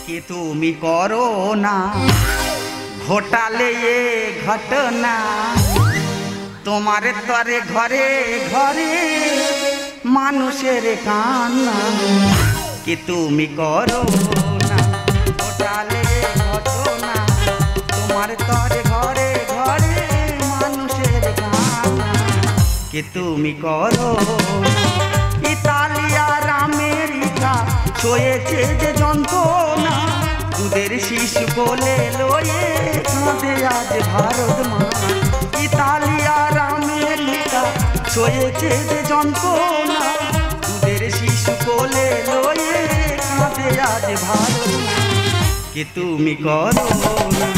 कि তুমি করো না ঘোটালে এ ঘটনা তোমার তরে ঘরে ঘরে মানুষের কান্না कि তুমি করো না ঘোটালে ঘটনা তোমার তরে ঘরে ঘরে মানুষের কান্না कि তুমি করো ইতালিয়া আর আমেরিকা ছয়েছে যে যন্ত্রণা দুধের শিশু কোলে লয়ে কাঁদে আজ ভারত মা ইতালিয়া আর আমেরিকা ছয়েছে যে যন্ত্রণা দুধের শিশু কোলে লয়ে কাঁদে আজ ভারত মা कि তুমি করো না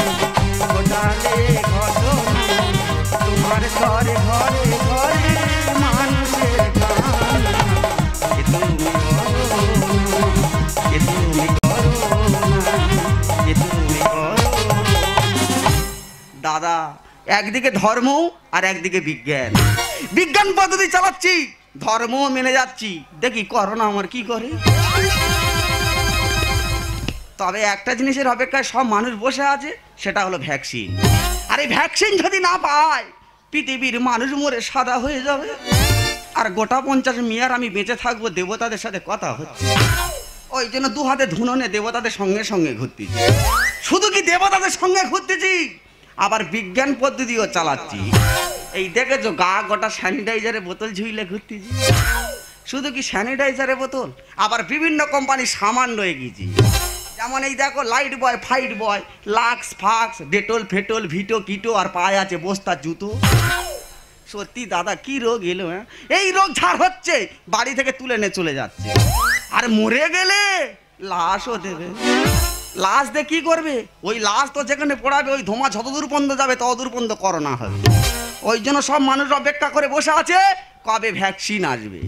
ঘোটালে ঘটনা তোমার ঘরে ঘরে ঘরে মানুষের কান্না कि তুমি করো कि তুমি করো कि তুমি করো দাদা একদিকে ধর্ম আর একদিকে বিজ্ঞান বিজ্ঞান পদ্ধতি চালাচ্ছি ধর্ম মেনে যাচ্ছি দেখি করোনা আমার কি করে তবে একটা জিনিসের অপেক্ষায় সব মানুষ বসে আছে সেটা হলো ভ্যাকসিন আর এই ভ্যাকসিন যদি না পায় পৃথিবীর মানুষ মরে সাদা হয়ে যাবে আর গোটা 50 মেয়ার আমি বেঁচে থাকবো দেবতাদের সাথে কথা হচ্ছে ওই জন্য দু হাতে ধুননে দেবতাদের সঙ্গে সঙ্গে ঘুরতেছি শুধু কি দেবতাদের সঙ্গে ঘুরতেছি আবার বিজ্ঞান পদ্ধতিও চালাচ্ছি এই দেখেছো গা গোটা স্যানিটাইজারের বোতল ঝুইলে ঘুরতেছি শুধু কি স্যানিটাইজারের বোতল আবার বিভিন্ন কোম্পানির সামান রয়ে গেছি যেমন এই দেখো লাইট বয় ফাইট বয় লাক্স ফাক্স ডেটল ফেটল ভিটো কিটো আর পায়ে আছে বস্তা জুতো সত্যি দাদা কি রোগ এলো হ্যাঁ এই রোগ ঝাড় হচ্ছে বাড়ি থেকে তুলে নিয়ে চলে যাচ্ছে আর মরে গেলে লাশও দেবে লাশ দিয়ে কি করবে ওই লাশ তো যেখানে পড়াবে ওই ধোঁয়া যতদূর পর্যন্ত যাবে ততদূর পর্যন্ত করোনা হবে ওই জন্য সব মানুষ অপেক্ষা করে বসে আছে কবে ভ্যাকসিন আসবে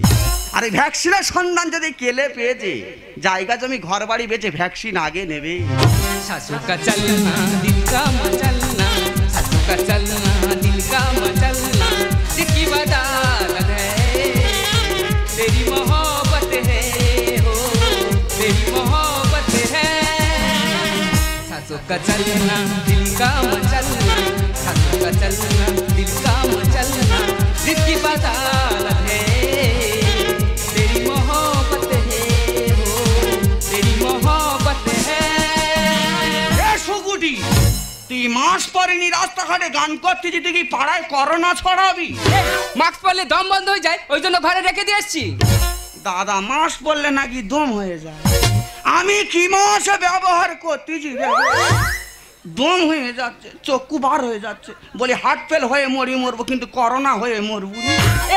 আর এই ভ্যাকসিনের সন্ধান যদি কেলে পেয়েছে জায়গা জমি ঘর বাড়ি বেচে ভ্যাকসিন আগে নেবে सासू का चलना दिल का मचलना सासू का चलना दिल का मचलना दिल की बदालत है तेरी मोहब्बत है हो तेरी मोहब्बत है सासू का चलना दिल का मचलना सासू का चलना दिल का मचलना दिल की बदालत है तेरी मोहब्बत है हो तेरी मोहब्बत है সুগুটি তুই মাস পরেনি রাস্তাঘাটে গান করতেছি তুই কি পাড়ায় করোনা ছড়াবি মাস্ক পরলে দম বন্ধ হয়ে যায় ওই জন্য ঘরে রেখে দিয়ে এসছি দাদা মাস পরলে নাকি দম হয়ে যায় আমি কি মাসে ব্যবহার করতেছি দম হয়ে যাচ্ছে চক্ষু বার হয়ে যাচ্ছে বলি হার্ট ফেল হয়ে মরবো কিন্তু করোনা হয়ে মরবো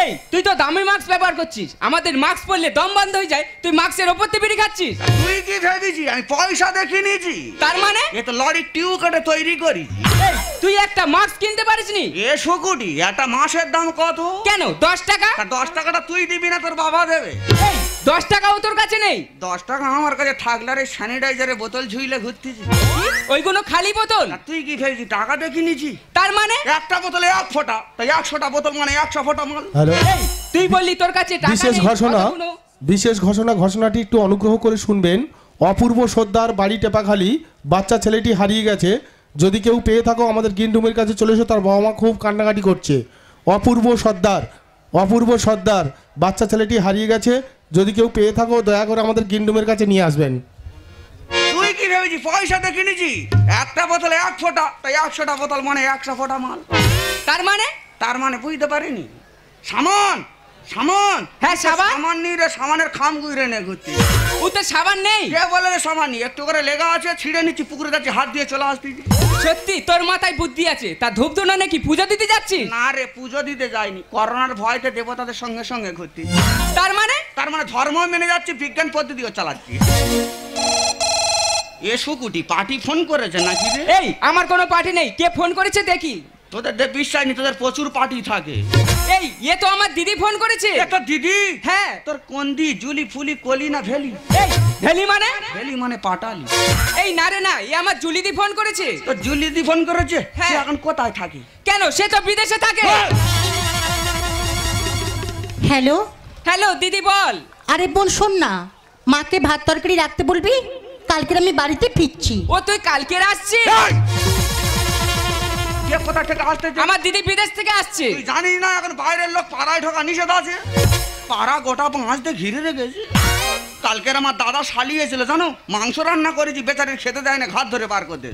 এই তুই তো দামি মাস্ক ব্যবহার করছিস আমাদের মাস্ক পরলে দম বন্ধ হয়ে যায় তুই মাস্কের ওপর দিয়ে বিড়ি খাচ্ছিস তুই কি ভেবেছি আমি পয়সা দেখে নিয়েছি তার মানে এ তো লরির টিউ কেটে তৈরি করি তুই একটা মাস্ক কিনতে পারিসনি এ সুকুটি একটা মাসের দাম কত কেন 10 টাকা 10 টাকাটা তুই দিবি না তোর বাবা দেবে 10 টাকাও তোর কাছে নেই 10 টাকা আমার কাছে থাকলারে স্যানিটাইজারের বোতল ঝুইলে ঘুরতেছি ওইগুলো খালি বোতল তুই কি ভেবেছি টাকা দেখে নিয়েছি তার মানে একটা বোতলে 1 ফোঁটা তাই 100টা বোতল মানে 100 ফোঁটা মাল হ্যালো তুই বললি তোর কাছে টাকা বিশেষ নেই ঘোষণা ঘোষণাটি একটু অনুগ্রহ করে শুনবেন অপূর্ব সর্দার বাড়ি টেপাখালি বাচ্চা ছেলেটি হারিয়ে গেছে যদি কেউ পেয়ে থাকো আমাদের গিন্ডুমের কাছে চলে এসো তার বাবা মা খুব কান্নাকাটি করছে অপূর্ব সর্দার বাচ্চা ছেলেটি হারিয়ে গেছে যদি কেউ পেয়ে থাকো দয়া করে আমাদের গিন্ডুমের কাছে নিয়ে আসবেন তুই কি ভেবেছি পয়সা দেখে নিয়েছি একটা বোতলে 1 ফোঁটা তাই 100টা বোতল মানে 100 ফোঁটা মাল তার মানে বুঝতে পারিনি সামান হ্যাঁ সামান নিয়ে রে সামানের খাম গুইরে নে ঘুরতে ওতে সাবান নেই কে বলে রে সামান নেই একটু করে লেগা আছে ছিঁড়ে নিচ্ছি পুকুরে যাচ্ছি হাত দিয়ে চলে আসছি সত্যি তোর মাথায় বুদ্ধি আছে তা ধূপ ধুনা নাকি পূজা দিতে যাচ্ছিস না রে পুজো দিতে যাইনি করোনার ভয়তে দেবতাদের সঙ্গে সঙ্গে ঘুরতে তার মানে ধর্ম মেনে যাচ্ছি বিজ্ঞান পদ্ধতিও চালাচ্ছি এ সুকুটি পার্টি ফোন করেছে নাকি রে এই আমার কোনো পার্টি নেই কে ফোন করেছে দেখি তোদের বিশ্বাস নেই তোদের প্রচুর পার্টি থাকে এই এ তো আমার দিদি ফোন করেছে তোর দিদি হ্যাঁ তোর কোন্দি জুলি ফুলি কলি না ভেলি এই ভেলি মানে পাটালি এই না রে না এ আমার জুলিদি ফোন করেছে তো জুলিদি ফোন করেছে হ্যাঁ সে এখন কোথায় থাকে কেন সে তো বিদেশে থাকে হ্যালো হ্যালো দিদি বল আরে বোন শোন না মাকে ভাত তরকারি রাখতে বলবি কালকে আমি বাড়িতে ফিরছি। ও তুই কালকে আসছিস? কে কোথা থেকে আসতে? আমার দিদি বিদেশ থেকে আসছে। তুই জানিস না এখন বাইরের লোক পাড়ায় ঢোকা নিষেধ আছে? পাড়া গোটা পাঁচ দিয়ে ঘিরে রেখেছে। কালকের আমার দাদা শালিয়েছিল জানো, মাংস রান্না করেছি, বেচারির খেতে দেয় না, ঘাট ধরে বার করতে।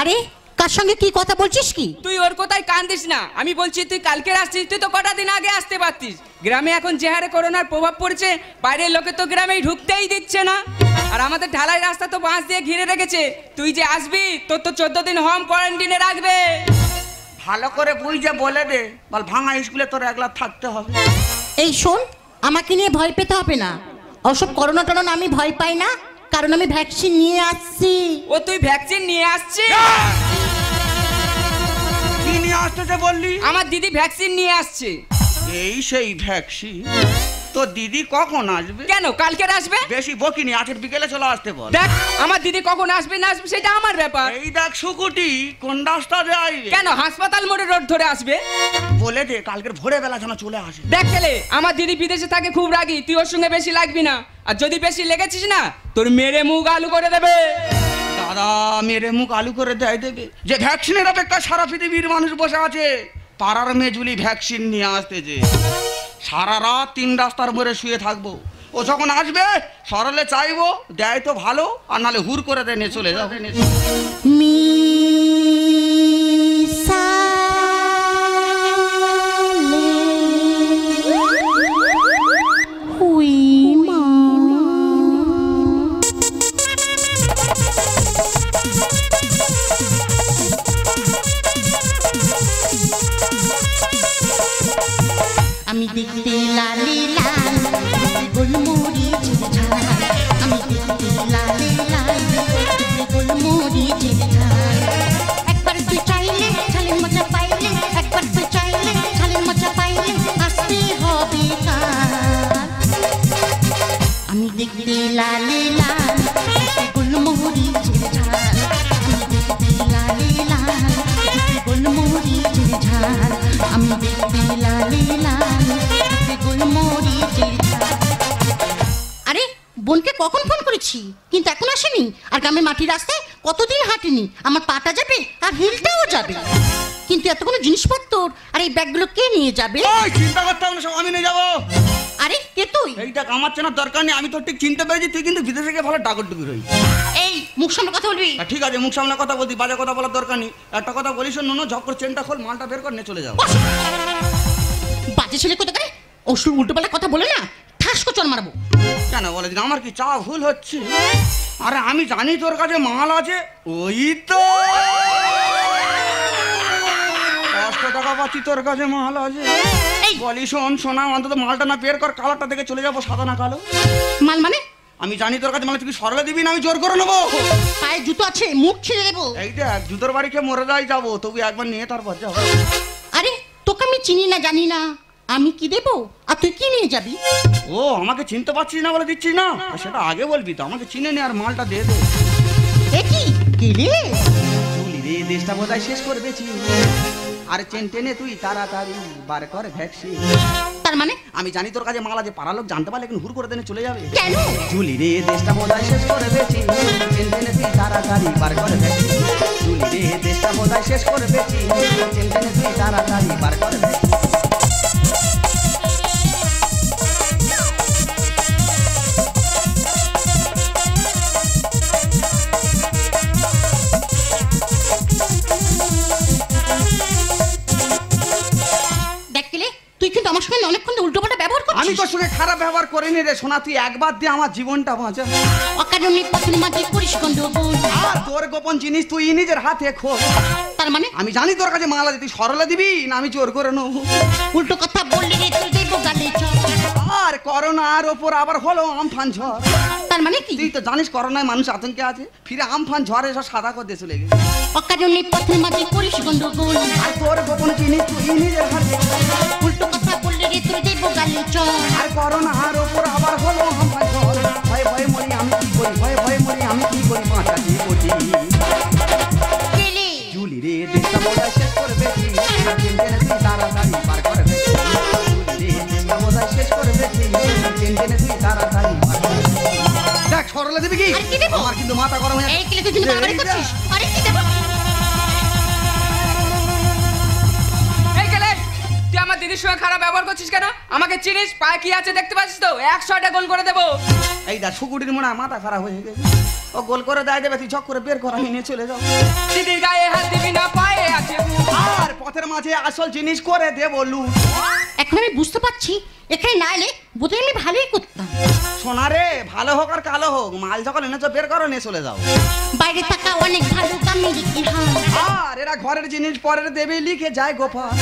আরে কার সঙ্গে কি কথা বলছিস কি? তুই ওর কোথায় কান দিস না। আমি বলছি তুই কালকে আসছিস, তুই তো কটা দিন আগে আসতে পারতিস। গ্রামে এখন যে হারে করোনার প্রভাব পড়ছে, বাইরের লোকে তো গ্রামেই ঢুকতেই দিচ্ছে না। আর আমাদের ঢালাই রাস্তা তো বাঁশ দিয়ে ঘিরে রেখেছে। তুই যে আসবি তোর তো 14 দিন হোম কোয়ারেন্টাইনে রাখবে। ভালো করে বুঝে বলে দে, বল ভাঙা স্কুলে তোর একলা থাকতে হবে। এই শোন, আমাকে নিয়ে ভয় পেতে হবে না। ওসব করোনা টরোনা আমি ভয় পাই না, কারণ আমি ভ্যাকসিন নিয়ে আসছি। ও তুই ভ্যাকসিন নিয়ে আসছিস? কি নিয়ে আসতেছে বললি? আমার দিদি ভ্যাকসিন নিয়ে আসছে। এই সেই ভ্যাকসিন। তো দিদি কখন আসবে? কেন কালকে আসবে? বেশি বকিনি, আজকের বিকেলে চলে আসতে বল। দেখ আমার দিদি কখন আসবে না আসবে সেটা আমার ব্যাপার। এই দেখ সুকুটি কোন রাস্তা দিয়ে আসবে? কেন হাসপাতাল মোড়ে রোড ধরে আসবে? বলে দে কালকের ভোরে বেলা যেন চলে আসে। দেখ গেলে আমার দিদি বিদেশে থাকে, খুব রাগী, তুই ওর সঙ্গে বেশি লাগবি না। আর যদি বেশি লেগেছিস না তোর মেরে মুখ আলু করে দেবে। দাদা মেরে মুখ আলু করে দেবে? যে ভ্যাকসিনের অপেক্ষা সারা পৃথিবীর মানুষ বসে আছে, পাড়ার মেজুলি ভ্যাকসিন নিয়ে আসতেছে। সারা রাত 3 রাস্তার মোড়ে শুয়ে থাকবো। ও যখন আসবে সরলে চাইবো দেয় তো ভালো, আর নালে হুর করে দেয় নিয়ে চলে যাবে। আমি দেখতে লালি লাল গোলমরিচের ঝাল, আমি দেখতে লালি লাল গোলমরিচের ঝাল। একবার তুই চাইলে ঝালের মজা পাইলে, একবার তুই চাইলে ঝালের মজা পাইলে আসতে হবে কাল। আমি দেখতে লালি লাল গোলমরিচের ঝাল, আমি দেখতে লালি লাল গোলমরিচের ঝাল, আমি দেখতে লালি লাল গোলমরিচের ঝাল। আরে বোনকে কখন ফোন করেছি কিন্তু এখন আসেনি। আর গ্রামের মাটির রাস্তায় কতদিন হাঁটিনি, আমার পাটা যাবে আর হিলটাও যাবে। কিন্তু এত কোনো জিনিসপত্র আর এই ব্যাগগুলো কে নিয়ে যাবে? চিন্তা করতে হবে না, সব আমি নিয়ে যাবো। আরে কে তুই? এইটা আমার চেনার দরকার নেই, আমি তো ঠিক চিনতে পেরেছি তুই কিন্তু বিদেশে গিয়ে ভালো ডাকডুকি রই। এই মুখ সামনে কথা বলবি? ঠিক আছে মুখ সামনে কথা বলতি, বাজে কথা বলার দরকার নেই। একটা কথা বলিস নুনো, ঝক্কর চেনটা খোল, মালটা বের কর, নিয়ে চলে যাও। বাজে ছেলে কোথাকারে, ওষুধ উল্টোপাল্টা কথা বলে না ঠাস করে চল মারবো। কেন বলে দিন, আমার কি চা ভুল হচ্ছে? আরে আমি জানি তোর কাছে মাল আছে। ওই তো 500 টাকা পাচ্ছি, তোর কাছে মাল আছে। এই বলি শোন সোনা, অন্তত মালটা না বের কর, কালারটা দেখে চলে যাবো, সাদা না কালো। মাল মানে? আমি জানি তোর কাছে মাল, তুই সরলে দিবি না আমি জোর করে নেবো। পায়ে জুতো আছে, মুখ ছিঁড়ে দেবো। এই দেখ জুতোর বাড়ি খেয়ে মরে যাই যাবো, তবু একবার নিয়ে তারপর যাবো। আরে তোকে আমি চিনি না জানি না, আমি কি দেবো আর তুই কি নিয়ে যাবি? ও আমাকে চিনতে পারছিস না বলে দিচ্ছিস না, সেটা আগে বলবি তো। আমাকে চিনে নে আর মালটা দিয়ে দে। এ কি গেলে চুলি রে দেশটা বোধহয় শেষ করবেছি। আর চেন টেনে তুই তাড়াতাড়ি বার কর ভ্যাকসিন। তার মানে? আমি জানি তোর কাছে মাল আছে, পাড়ার লোক জানতে পারলে কিন্তু হুর করে দেনে চলে যাবে। কেন? চুলি রে দেশটা বোধহয় শেষ করবেছি, চেন টেনে তুই তাড়াতাড়ি বার কর ভ্যাকসিন। চুলি রে দেশটা বোধহয় শেষ করবেছি, চেন টেনে তুই তাড়াতাড়ি বার কর ভ্যাকসিন। তুই কিন্তু আমার সঙ্গে অনেকক্ষণ উল্টোপাল্টা ব্যবহার করছিস। আমি তোর সঙ্গে খারাপ ব্যবহার করিনি রে সোনা, তুই একবার দিয়ে আমার জীবনটা বাঁচা। অকারণে পথের মাঝে করিস গন্ডগোল, আর তোর গোপন জিনিস তুই নিজের হাতে খোল। তার মানে? আমি জানি তোর কাছে মাল আছে, তুই সরলে দিবি না আমি জোর করে নেবো। উল্টো কথা বললি রে তুই দেবো গালে চড়। আর করোনার ওপর আবার হলো আমফান ঝড়। তার মানে কি? তুই তো জানিস করোনায় মানুষ আতঙ্কে আছে, ফিরে আমফান ঝড়ে সব সাদা করে দিয়ে চলে গেছে। অকারণে পথের মাঝে করিস গন্ডগোল, আর তোর গোপন জিনিস তুই নিজের হাতে। উল্টো কথা বললি রে তুই দেবো গালে চড়। আর করোনার ওপর আবার হলো আমফান ঝড়। ভয়ে ভয়ে মরি আমি কি করি, ভয়ে ভয়ে মরি আমি কি করি, বাঁচাতে বলি। জুলি রে দেশটা বোধহয় শেষ করবে, আর চেন টেনে তুই তাড়াতাড়ি বার করবে। জুলি রে দেশটা বোধহয় শেষ করবে, চেন টেনে তুই তাড়াতাড়ি বার করবে। দেখ সরলে দিবি কি? আরে কি দেবো? আমার কিন্তু মাথা গরম হয়ে এই কিলে তুই বাড়াবাড়ি করছিস। আরে কি দেবো? এই গেলে তুই আমার দিদির সঙ্গে খারাপ ব্যবহার করছিস কেন? আমাকে চিনিস? পায়ে কি আছে দেখতে পাচ্ছিস তো? 100টা গোল করে দেবো। এই দা শুকুটির মনে হয় মাথা খারাপ হয়ে গেছে। ও গোল করে দেয় দেবে, তুই ঝক করে বের করা নিয়ে চলে যাও। দিদির গায়ে হাত দিবি না, পায়ে আছে বুট। আর পথের মাঝে আসল জিনিস করে দে বলু। এখন আমি বুঝতে পারছি এখানে না এলে বোধহয় আমি ভালোই করতাম। সোনা রে, ভালো হোক আর কালো হোক, মাল যখন এনেছো বের করো নিয়ে চলে যাও। বাইরে থাকা অনেক ভালো দামি কি হাল। আর এরা ঘরের জিনিস পরের দেবে লিখে যায় গোপাল।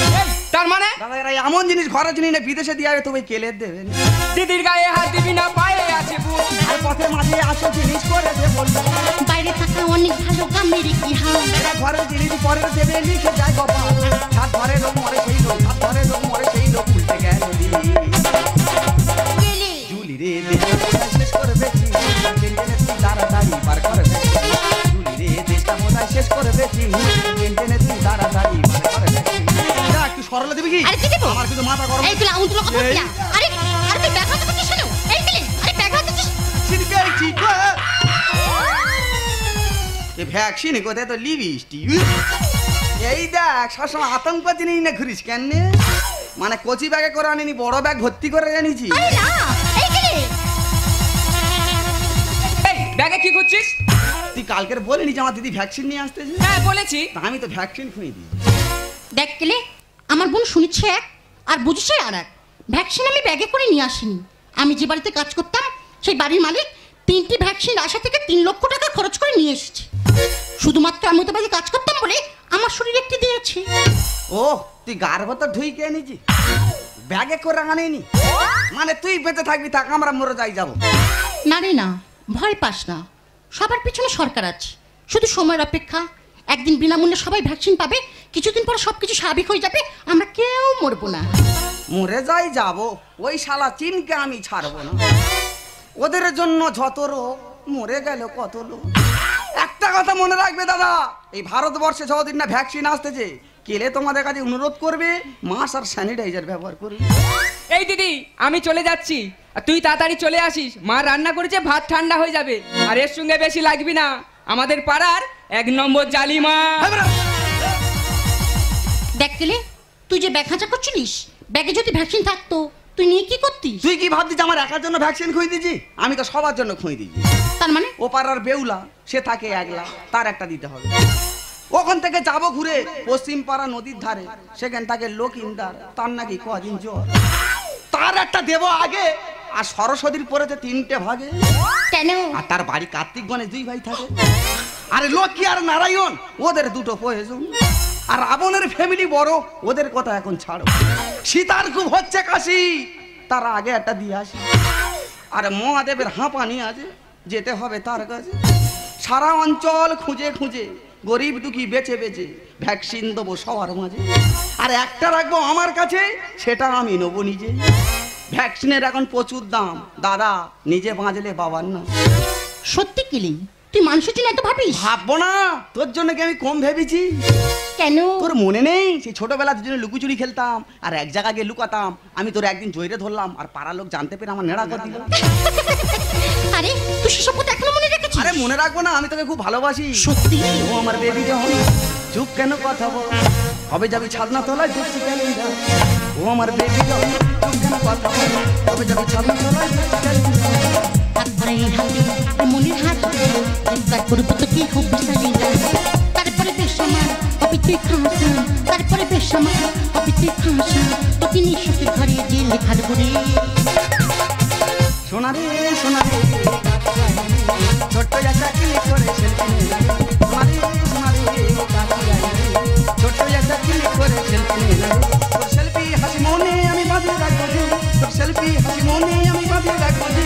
তার মানে দাদা এরা এমন জিনিস ঘরের জিনিস না বিদেশে দিয়ে যাবে, তবে কেলে দেবে না। দিদির গায়ে হাত দিবি না, পায়ে আছে বুট। আর পথের মাঝে আসল জিনিস করে দে বলু। বাইরে থাকা অনেক ভালো দামি কি হাল। এরা ঘরের জিনিস পরের দেবে লিখে যায় গোপাল। হাত ধরে লোক মরে সেই লোক, হাত ধরে লোক মরে সেই লোক, উল্টে গেল গেলে জুলি রে দেশটা শেষ করে বেশি টেনটেনে তুই তাড়াতাড়ি পার করে বেশি। জুলি রে দেশটা মোদায় শেষ করে বেশি টেনটেনে তুই তাড়াতাড়ি পার করে বেশি। যা একটু সরলে দিবি কি? আরে কি দেবো? আমার কিন্তু মাথা গরম। এই তুই আউট লোক করছিস। আরে আরে তুই ব্যাঘাত করছিস কেন? এই কিলে আরে ব্যাঘাত করছিস। ছিনকে ঠিক এ ভ্যাকসিন কোথায় তো লিবিস তুই? এই দেখ সবসময় আতঙ্ক জিনিস না ঘুরিস কেন? মানে কচি ব্যাগে করে আনিনি, বড় ব্যাগ ভর্তি করে এনেছি। আরে না এই কিলে এই ব্যাগে কি করছিস? তুই কালকের বলিনি যে আমার দিদি ভ্যাকসিন নিয়ে আসতেছে? হ্যাঁ বলেছি। তা আমি তো ভ্যাকসিন খুঁয়ে দিই। দেখ কিলে আমার বোন শুনেছে এক আর বুঝছে আর এক। ভ্যাকসিন আমি ব্যাগে করে নিয়ে আসিনি। আমি যে বাড়িতে কাজ করতাম সেই বাড়ির মালিক 3টি ভ্যাকসিন আশা থেকে 3 লক্ষ টাকা খরচ করে নিয়ে এসেছে। শুধুমাত্র আমি তো বাড়িতে কাজ করতাম বলে আমার শরীরে একটি দিয়েছে। ও তুই গার ভেতর ঢুইকে এনেছি, ব্যাগে করে আনিনি। মানে তুই বেঁচে থাকবি, থাক আমরা মরে যাই যাবো। না রে না, ভয় পাস না। সবার পিছনে সরকার আছে, শুধু সময়ের অপেক্ষা। একদিন বিনামূল্যে সবাই ভ্যাকসিন পাবে, কিছুদিন পর সবকিছু স্বাভাবিক হয়ে যাবে, আমরা কেউ মরবো না। মরে যাই যাবো, ওই শালা চিনকে আমি ছাড়বো না। ওদের জন্য যত রোগ, মরে গেল কত লোক। একটা কথা মনে রাখবে দাদা, এই ভারতবর্ষে যতদিন না ভ্যাকসিন আসতেছে, কেলে তোমাদের কাছে অনুরোধ করবে মাস্ক আর স্যানিটাইজার ব্যবহার করবে। এই দিদি আমি চলে যাচ্ছি, আর তুই তাড়াতাড়ি চলে আসিস। মা রান্না করেছে, ভাত ঠান্ডা হয়ে যাবে। আর এর সঙ্গে বেশি লাগবি না, আমাদের পাড়ার 1 নম্বর জালিমা। দেখ কেলে তুই যে ব্যাগ খাঁচা করছিলিস, ব্যাগে যদি ভ্যাকসিন থাকতো তুই নিয়ে কি করতিস? তুই কি ভাবছিস আমার একার জন্য ভ্যাকসিন খুঁয়ে দিয়েছি? আমি তো সবার জন্য খুঁয়ে দিয়েছি। তার মানে ও পাড়ার বেউলা, সে থাকে একলা, তার একটা দিতে হবে। ওখান থেকে যাবো ঘুরে পশ্চিম পাড়া নদীর ধারে, সেখান থেকে লকিন্দার, তার নাকি কদিন জ্বর, তার একটা দেব আগে। আর সরস্বতীর পরেতে 3টে ভাগে। কেন? আর তার বাড়ি কার্তিক গণেশ 2 ভাই থাকে। আরে লক্ষ্মী আর নারায়ণ ওদের 2টো প্রয়োজন। আর রাবণের ফ্যামিলি বড়, ওদের কথা এখন ছাড়ো। সীতার খুব হচ্ছে কাশি, তার আগে একটা দিয়ে আসি। আর মহাদেবের হাঁপানি আছে, যেতে হবে তার কাছে। সারা অঞ্চল খুঁজে খুঁজে, গরিব দুঃখী বেঁচে বেঁচে ভ্যাকসিন দেবো সবার মাঝে। আর একটা রাখবো আমার কাছে, সেটা আমি নেবো নিজে। ভ্যাকসিনের এখন প্রচুর দাম দাদা, নিজে বাঁচলে বাবার না। সত্যি কিলি তুই মানুষের জন্য এত ভাবিস? ভাববো না, তোর জন্য কি আমি কম ভেবেছি? কেন? তোর মনে নেই সেই ছোটবেলা দুজনে লুকোচুরি খেলতাম, আর এক জায়গায় গিয়ে লুকাতাম। আমি তোর একদিন জয়রে ধরলাম, আর পাড়ার লোক জানতে পেরে আমার নেড়া করে দিল। আরে তুই সেসব কথা এখনো মনে রেখেছিস? আরে মনে রাখবো না, আমি তোকে খুব ভালোবাসি। সত্যি? ও আমার বেবি যখন চুপ কেন কথা বল, হবে যাবি ছাদনা তলায় দেখছি ক্যালেন্ডার। ও আমার বেবি যখন চুপ কেন কথা বল, হবে যাবি ছাদনা তলায় দেখছি ক্যালেন্ডার। হাত ধরে হাতে মনের হাত তার করবো তো কি খুব বিশালী। তারপরে বেশ আমার হবি তুই খাসা, তারপরে বেশ আমার হবি তুই খাসা। তোকে নিঃশ্বাসের ঘরে যে লেখার করে সোনা রে সোনা রে, ছোট্ট একটা ক্লিক করে সেলফি নিলাম। সোনা রে সোনা রে, ছোট্ট একটা ক্লিক করে সেলফি নিলাম। তোর সেলফি হাসি মনে আমি বাঁধিয়ে রাখবো যে, তোর সেলফি হাসি মনে আমি বাঁধিয়ে রাখবো যে।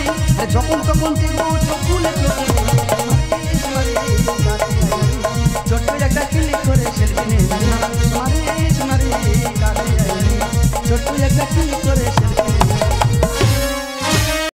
যখন তখন দেখবো